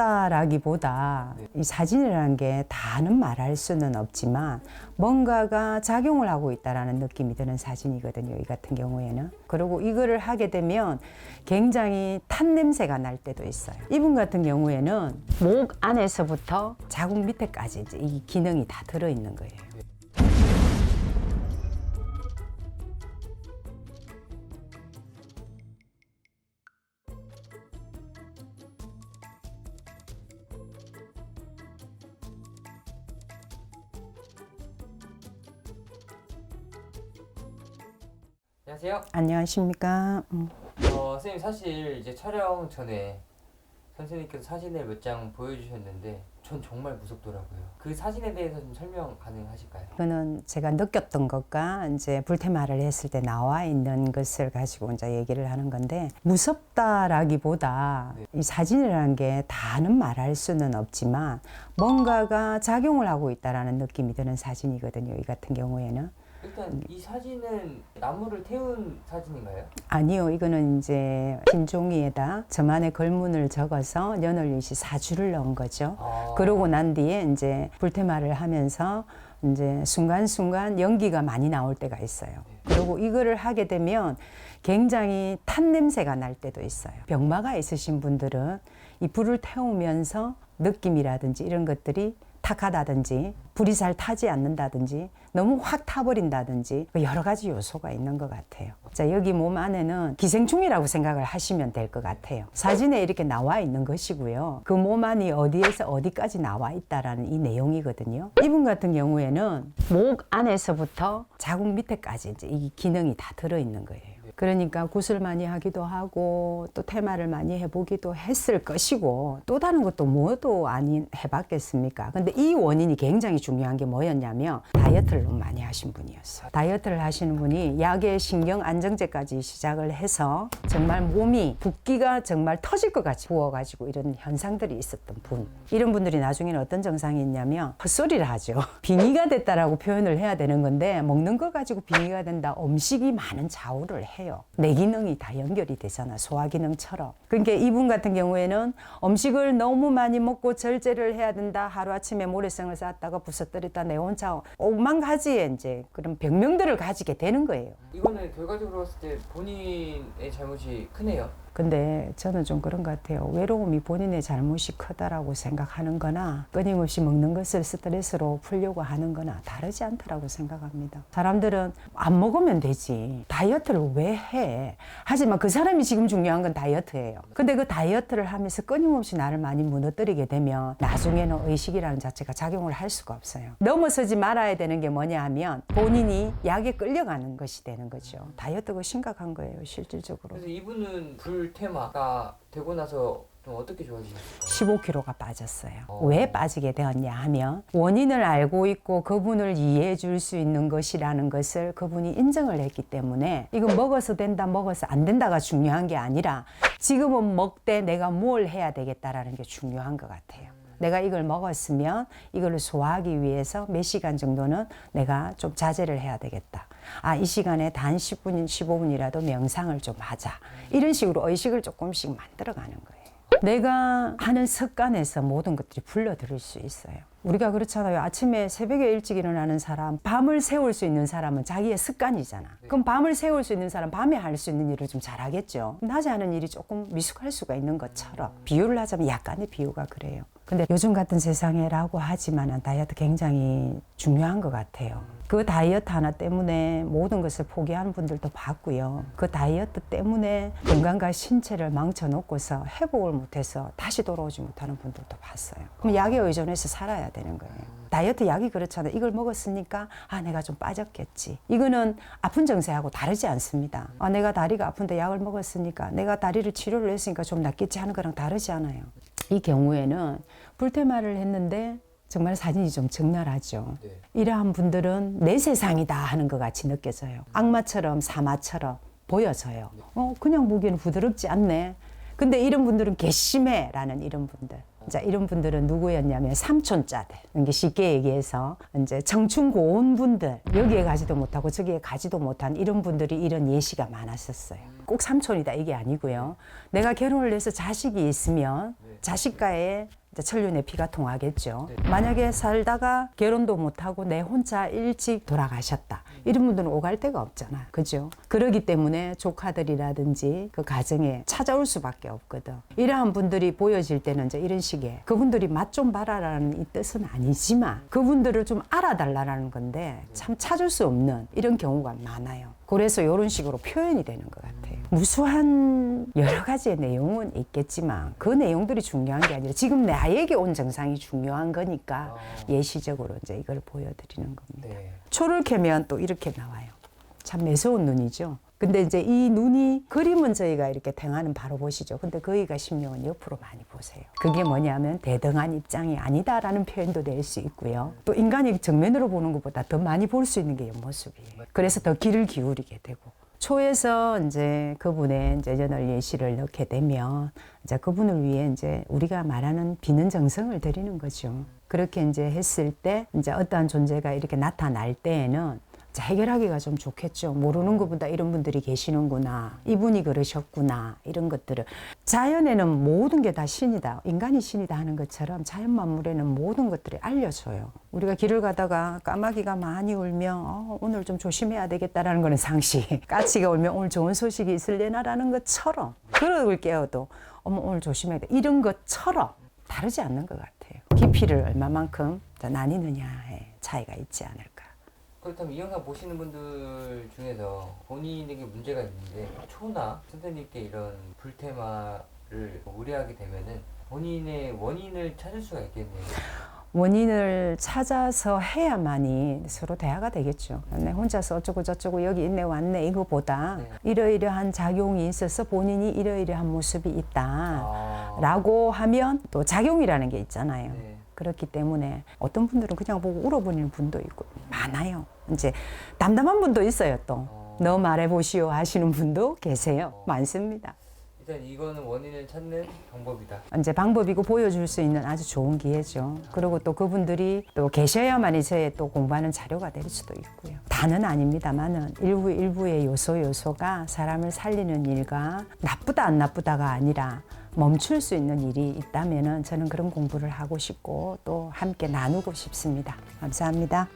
무섭다라기보다 이 사진이라는 게 다는 말할 수는 없지만 뭔가가 작용을 하고 있다라는 느낌이 드는 사진이거든요. 이 같은 경우에는. 그리고 이거를 하게 되면 굉장히 탄 냄새가 날 때도 있어요. 이분 같은 경우에는 목 안에서부터 자궁 밑에까지 이제 이 기능이 다 들어있는 거예요. 안녕하세요. 안녕하십니까. 선생님 사실 이제 촬영 전에 선생님께서 사진을 몇 장 보여주셨는데 전 정말 무섭더라고요. 그 사진에 대해서 좀 설명 가능하실까요? 이거는 제가 느꼈던 것과 이제 불테마를 했을 때 나와 있는 것을 가지고 이제 얘기를 하는 건데 무섭다라기보다 이 사진이라는 게 다는 말할 수는 없지만 뭔가가 작용을 하고 있다라는 느낌이 드는 사진이거든요. 이 같은 경우에는. 일단 이 사진은 나무를 태운 사진인가요? 아니요, 이거는 이제 흰 종이에다 저만의 걸문을 적어서 연월일시 4주를 넣은 거죠. 그러고 난 뒤에 이제 불테마를 하면서 이제 순간순간 연기가 많이 나올 때가 있어요. 그리고 이거를 하게 되면 굉장히 탄 냄새가 날 때도 있어요. 병마가 있으신 분들은 이 불을 태우면서 느낌이라든지 이런 것들이 탁하다든지 불이 잘 타지 않는다든지 너무 확 타버린다든지 여러 가지 요소가 있는 것 같아요. 자, 여기 몸 안에는 기생충이라고 생각을 하시면 될 것 같아요. 사진에 이렇게 나와 있는 것이고요. 그 몸 안이 어디에서 어디까지 나와 있다라는 이 내용이거든요. 이분 같은 경우에는 목 안에서부터 자궁 밑에까지 이제 이 기능이 다 들어있는 거예요. 그러니까 굿을 많이 하기도 하고 또 테마를 많이 해보기도 했을 것이고 또 다른 것도 뭐도 아니 해봤겠습니까? 근데 이 원인이 굉장히 중요한 게 뭐였냐면 다이어트를 너무 많이 하신 분이었어요. 다이어트를 하시는 분이 약에 신경 안정제까지 시작을 해서 정말 몸이 붓기가 정말 터질 것 같이 부어가지고 이런 현상들이 있었던 분. 이런 분들이 나중에는 어떤 증상이 있냐면 헛소리를 하죠. 빙의가 됐다라고 표현을 해야 되는 건데 먹는 거 가지고 빙의가 된다. 음식이 많은 좌우를 해요. 내 기능이 다 연결이 되잖아. 소화 기능처럼. 그러니까 이분 같은 경우에는 음식을 너무 많이 먹고 절제를 해야 된다. 하루아침에 모래성을 쌓았다가 부서뜨렸다. 내 혼자 오만 가지의 이제 그런 병명들을 가지게 되는 거예요. 이거는 결과적으로 봤을 때 본인의 잘못이 크네요. 근데 저는 좀 그런 것 같아요. 외로움이 본인의 잘못이 크다라고 생각하는 거나 끊임없이 먹는 것을 스트레스로 풀려고 하는 거나 다르지 않다라고 생각합니다. 사람들은 안 먹으면 되지. 다이어트를 왜 해? 하지만 그 사람이 지금 중요한 건 다이어트예요. 근데 그 다이어트를 하면서 끊임없이 나를 많이 무너뜨리게 되면 나중에는 의식이라는 자체가 작용을 할 수가 없어요. 넘어서지 말아야 되는 게 뭐냐 하면 본인이 약에 끌려가는 것이 되는 거죠. 다이어트가 심각한 거예요, 실질적으로. 그래서 이분은 불테마가 되고 나서 좀 어떻게 좋아지셨어요? 15kg가 빠졌어요. 왜 빠지게 되었냐 하면 원인을 알고 있고 그분을 이해해 줄 수 있는 것이라는 것을 그분이 인정을 했기 때문에 이거 먹어서 된다, 먹어서 안 된다가 중요한 게 아니라 지금은 먹되 내가 뭘 해야 되겠다라는 게 중요한 것 같아요. 내가 이걸 먹었으면 이걸 소화하기 위해서 몇 시간 정도는 내가 좀 자제를 해야 되겠다. 아, 이 시간에 단 10분, 15분이라도 명상을 좀 하자. 이런 식으로 의식을 조금씩 만들어가는 거예요. 내가 하는 습관에서 모든 것들이 불러들일 수 있어요. 우리가 그렇잖아요. 아침에 새벽에 일찍 일어나는 사람, 밤을 새울 수 있는 사람은 자기의 습관이잖아. 그럼 밤을 새울 수 있는 사람, 밤에 할 수 있는 일을 좀 잘하겠죠. 낮에 하는 일이 조금 미숙할 수가 있는 것처럼 비유를 하자면 약간의 비유가 그래요. 근데 요즘 같은 세상에라고 하지만 다이어트 굉장히 중요한 것 같아요. 그 다이어트 하나 때문에 모든 것을 포기하는 분들도 봤고요. 그 다이어트 때문에 건강과 신체를 망쳐놓고서 회복을 못해서 다시 돌아오지 못하는 분들도 봤어요. 그럼 약에 의존해서 살아야 되는 거예요. 다이어트 약이 그렇잖아요. 이걸 먹었으니까 내가 좀 빠졌겠지. 이거는 아픈 증세하고 다르지 않습니다. 내가 다리가 아픈데 약을 먹었으니까 내가 다리를 치료를 했으니까 좀 낫겠지 하는 거랑 다르지 않아요. 이 경우에는 불테마를 했는데 정말 사진이 좀 적나라하죠. 이러한 분들은 내 세상이다 하는 것 같이 느껴져요. 악마처럼 사마처럼 보여져요. 그냥 보기에는 부드럽지 않네. 근데 이런 분들은 괘씸해라는 이런 분들. 자, 이런 분들은 누구였냐면 삼촌자들. 이게 쉽게 얘기해서 이제 청춘 고온분들, 여기에 가지도 못하고 저기에 가지도 못한 이런 분들이 이런 예시가 많았었어요. 꼭 삼촌이다 이게 아니고요. 내가 결혼을 해서 자식이 있으면 자식과의 천륜의 피가 통하겠죠. 만약에 살다가 결혼도 못하고 내 혼자 일찍 돌아가셨다. 이런 분들은 오갈 데가 없잖아요. 그죠? 그러기 때문에 조카들이라든지 그 가정에 찾아올 수밖에 없거든. 이러한 분들이 보여질 때는 이제 이런 식의 그분들이 맛 좀 봐라라는 이 뜻은 아니지만 그분들을 좀 알아달라는 건데 참 찾을 수 없는 이런 경우가 많아요. 그래서 이런 식으로 표현이 되는 것 같아요. 무수한 여러 가지의 내용은 있겠지만 그 내용들이 중요한 게 아니라 지금 나에게 온 증상이 중요한 거니까 예시적으로 이제 이걸 보여드리는 겁니다. 네. 초를 캐면 또 이렇게 나와요. 참 매서운 눈이죠. 근데 이제 이 눈이 그림은 저희가 이렇게 탱하는 바로 보시죠. 근데 거기가 심령은 옆으로 많이 보세요. 그게 뭐냐면 대등한 입장이 아니다라는 표현도 낼 수 있고요. 또 인간이 정면으로 보는 것보다 더 많이 볼 수 있는 게 옆모습이에요. 그래서 더 귀를 기울이게 되고. 초에서 이제 그분의 이제 연월 예시를 넣게 되면 이제 그분을 위해 이제 우리가 말하는 비는 정성을 드리는 거죠. 그렇게 이제 했을 때 이제 어떠한 존재가 이렇게 나타날 때에는 해결하기가 좀 좋겠죠. 모르는 것보다 이런 분들이 계시는구나. 이분이 그러셨구나. 이런 것들을. 자연에는 모든 게 다 신이다. 인간이 신이다 하는 것처럼 자연 만물에는 모든 것들이 알려줘요. 우리가 길을 가다가 까마귀가 많이 울면 오늘 좀 조심해야 되겠다라는 거는 상식. 까치가 울면 오늘 좋은 소식이 있을래나라는 것처럼 그걸 깨워도 어머 오늘 조심해야 돼. 이런 것처럼 다르지 않는 것 같아요. 깊이를 얼마만큼 나뉘느냐에 차이가 있지 않을까. 그렇다면 이 영상 보시는 분들 중에서 본인에게 문제가 있는데 초나 선생님께 이런 불테마를 의뢰하게 되면은 본인의 원인을 찾을 수가 있겠네요. 원인을 찾아서 해야만이 서로 대화가 되겠죠. 내 혼자서 어쩌고 저쩌고 여기 있네 왔네 이거보다 이러이러한 작용이 있어서 본인이 이러이러한 모습이 있다 라고 하면 또 작용이라는 게 있잖아요. 네. 그렇기 때문에 어떤 분들은 그냥 보고 울어버리는 분도 있고 많아요. 이제 담담한 분도 있어요. 또 너 말해보시오 하시는 분도 계세요. 많습니다. 일단 이거는 원인을 찾는 방법이다. 이제 방법이고 보여줄 수 있는 아주 좋은 기회죠. 그리고 또 그분들이 또 계셔야만이 저의 또 공부하는 자료가 될 수도 있고요. 다는 아닙니다만은 일부의 요소가 사람을 살리는 일과 나쁘다 안 나쁘다가 아니라 멈출 수 있는 일이 있다면은 저는 그런 공부를 하고 싶고 또 함께 나누고 싶습니다. 감사합니다.